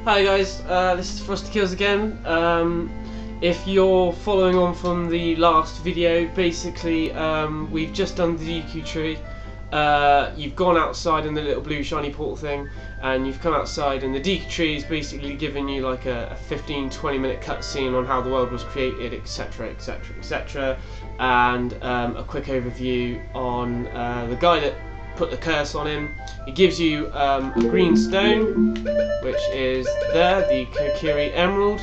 Hi guys, this is Frosty Kills again. If you're following on from the last video, basically we've just done the DQ tree. You've gone outside in the little blue shiny portal thing, and you've come outside, and the DQ tree is basically giving you like a 15-20 minute cutscene on how the world was created, etc, etc, etc, and a quick overview on the guy that put the curse on him. It gives you a green stone, which is there, the Kokiri Emerald,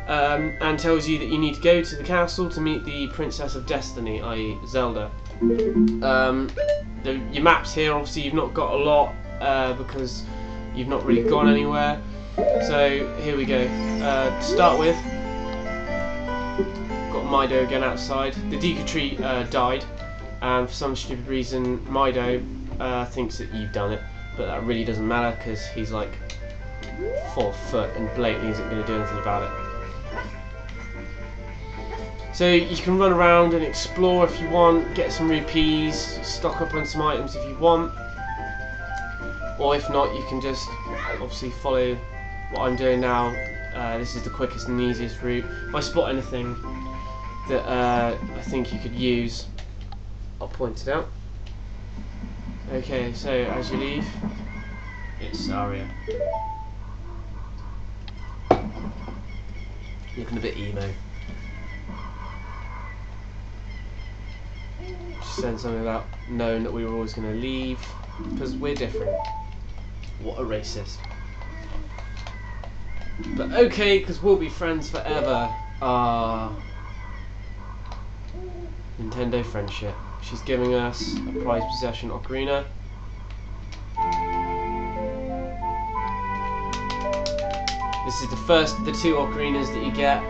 and tells you that you need to go to the castle to meet the Princess of Destiny, i.e. Zelda. Your maps here, obviously you've not got a lot because you've not really gone anywhere. So here we go. To start with, got Mido again outside. The Deku tree died, and for some stupid reason Mido thinks that you've done it, but that really doesn't matter because he's like 4 foot and blatantly isn't going to do anything about it. So you can run around and explore if you want, get some rupees, stock up on some items if you want, or if not you can just obviously follow what I'm doing now. This is the quickest and easiest route. If I spot anything that I think you could use, I'll point it out. Okay, so as you leave, it's Saria. Looking a bit emo. She said something about knowing that we were always going to leave because we're different. What a racist. But okay, because we'll be friends forever. Nintendo friendship. She's giving us a prized possession, ocarina. This is the first of the 2 ocarinas that you get.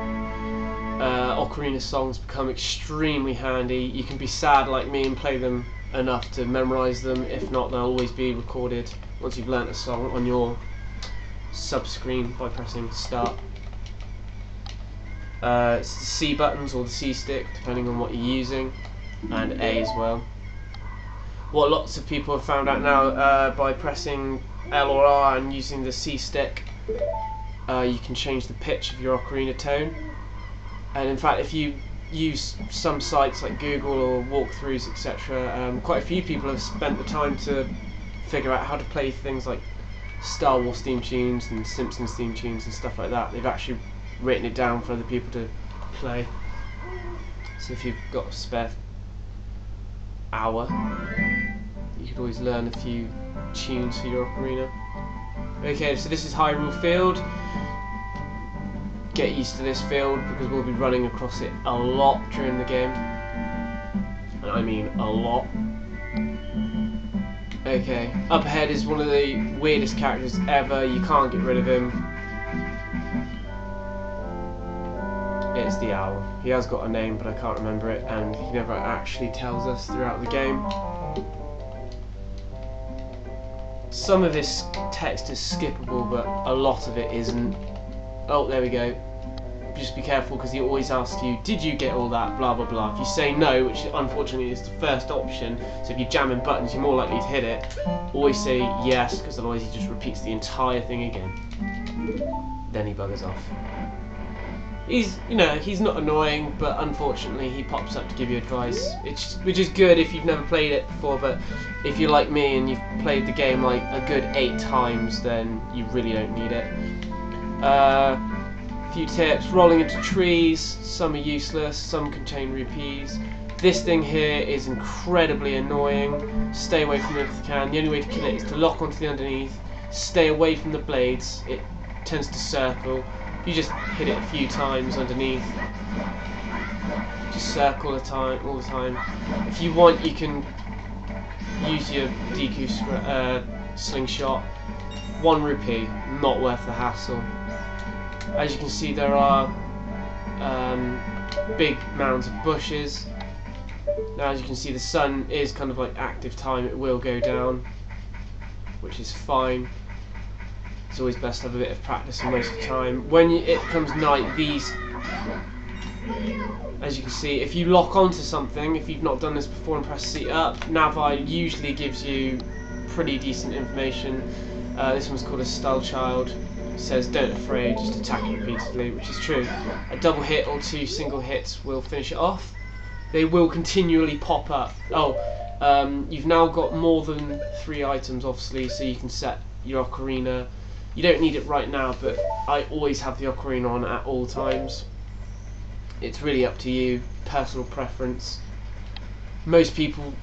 Ocarina songs become extremely handy. You can be sad like me and play them enough to memorize them. If not, they'll always be recorded once you've learnt a song on your sub-screen by pressing start. It's the C buttons or the C stick, depending on what you're using, and A as well. What lots of people have found out now, by pressing L or R and using the C stick, you can change the pitch of your ocarina tone. And in fact, if you use some sites like Google or walkthroughs, etc., quite a few people have spent the time to figure out how to play things like Star Wars theme tunes and Simpsons theme tunes and stuff like that. They've actually written it down for other people to play. So if you've got a spare hour, you could always learn a few tunes for your ocarina. Okay, so this is Hyrule Field. Get used to this field because we'll be running across it a lot during the game, and I mean a lot. Okay, up ahead is one of the weirdest characters ever. You can't get rid of him. It's the owl. He has got a name, but I can't remember it, and he never actually tells us throughout the game. Some of this text is skippable, but a lot of it isn't. Oh, there we go. Just be careful because he always asks you, did you get all that, blah blah blah. If you say no, which unfortunately is the first option, so if you're jamming buttons you're more likely to hit it, always say yes, because otherwise he just repeats the entire thing again. Then he buggers off. He's not annoying, but unfortunately he pops up to give you advice, which is good if you've never played it before, but if you're like me and you've played the game like a good 8 times, then you really don't need it. Few tips: rolling into trees, some are useless, some contain rupees. This thing here is incredibly annoying. Stay away from it if you can. The only way to kill it is to lock onto the underneath, stay away from the blades, it tends to circle. You just hit it a few times underneath. Just circle all the time. If you want, you can use your DQ slingshot. 1 rupee, not worth the hassle. As you can see, there are big mounds of bushes. Now, as you can see, the sun is kind of like active time. It will go down, which is fine. It's always best to have a bit of practice most of the time. When it comes night, as you can see, if you lock onto something, if you've not done this before and press C up, Navi usually gives you pretty decent information. This one's called a Style Child. says don't afraid, just attack it repeatedly, which is true. A double hit or 2 single hits will finish it off. They will continually pop up. You've now got more than 3 items, obviously, so you can set your ocarina. You don't need it right now, but I always have the ocarina on at all times. It's really up to you, personal preference. Most people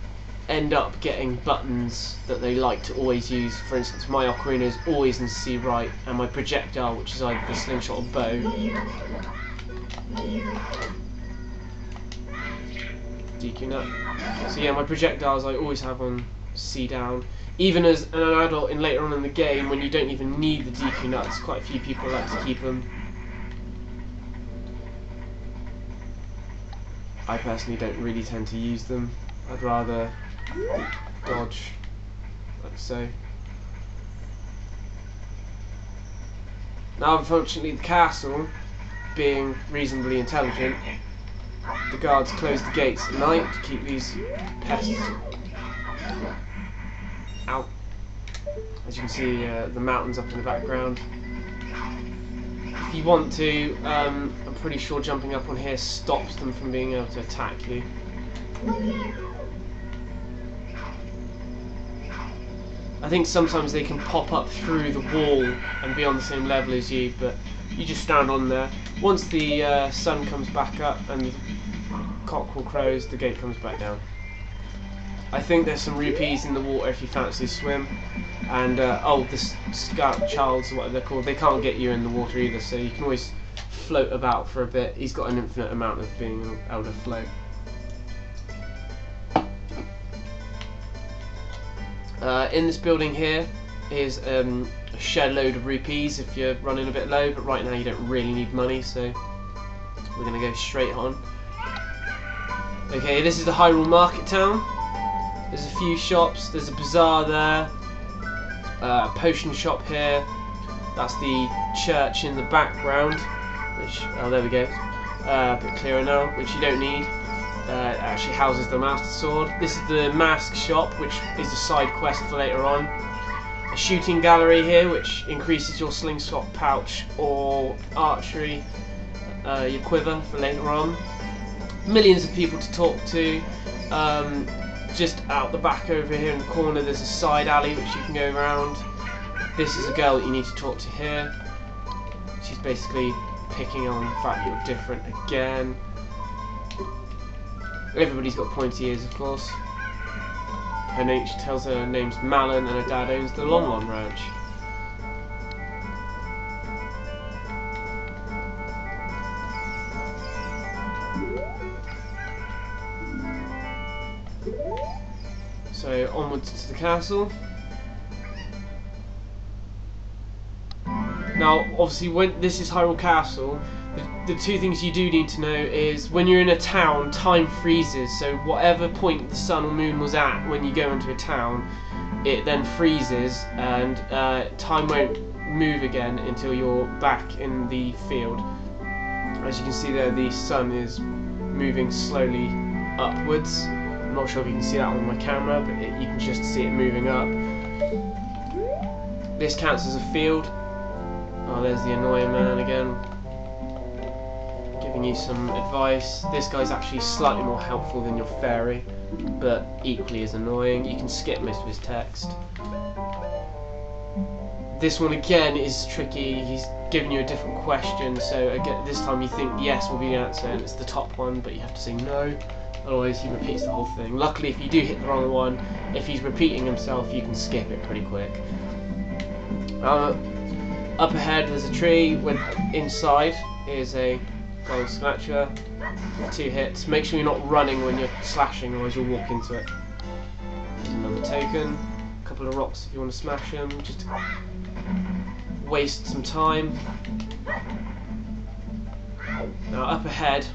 end up getting buttons that they like to always use. For instance, my ocarina is always in C right, and my projectile, which is either the slingshot or bow. DQ nut. So yeah, my projectiles I always have on C down. Even as an adult and later on in the game, when you don't even need the DQ nuts, quite a few people like to keep them. I personally don't really tend to use them. I'd rather dodge, like so. Now, unfortunately, the castle, being reasonably intelligent, the guards close the gates at night to keep these pests out. As you can see, the mountains up in the background. If you want to, I'm pretty sure jumping up on here stops them from being able to attack you. I think sometimes they can pop up through the wall and be on the same level as you, but you just stand on there. Once the sun comes back up and the cockerel crows, the gate comes back down. I think there's some rupees in the water if you fancy swim, and the scout childs, or whatever they're called, they can't get you in the water either, so you can always float about for a bit. He's got an infinite amount of being able to float. In this building here is a shed load of rupees if you're running a bit low, but right now you don't really need money, so we're going to go straight on. Okay, this is the Hyrule Market Town. There's a few shops, there's a bazaar there, a potion shop here, that's the church in the background, which, oh there we go, a bit clearer now, which you don't need. It actually houses the Master Sword. This is the mask shop, which is a side quest for later on. A shooting gallery here, which increases your slingshot pouch or archery, your quiver for later on. Millions of people to talk to. Just out the back over here in the corner there's a side alley which you can go around. This is a girl that you need to talk to here. She's basically picking on the fact that you're different again. Everybody's got pointy ears, of course. Her name, she tells her name's Malin and her dad owns the Lon Lon Ranch. So onwards to the castle. Now, obviously, when this is Hyrule Castle, the 2 things you do need to know is when you're in a town, time freezes. So whatever point the sun or moon was at when you go into a town, it then freezes, and time won't move again until you're back in the field. As you can see there, the sun is moving slowly upwards. I'm not sure if you can see that on my camera, but you can just see it moving up. This counts as a field. Oh, there's the annoying man again, giving you some advice. This guy's actually slightly more helpful than your fairy, but equally as annoying. You can skip most of his text. This one again is tricky. He's giving you a different question, so again, this time you think yes will be the answer, and it's the top one, but you have to say no. Otherwise he repeats the whole thing. Luckily, if you do hit the wrong one, if he's repeating himself, you can skip it pretty quick. Up ahead there's a tree, with inside is a gold spatula. 2 hits. Make sure you're not running when you're slashing, otherwise you'll walk into it. There's another token. A couple of rocks if you want to smash them, just to waste some time. Now up ahead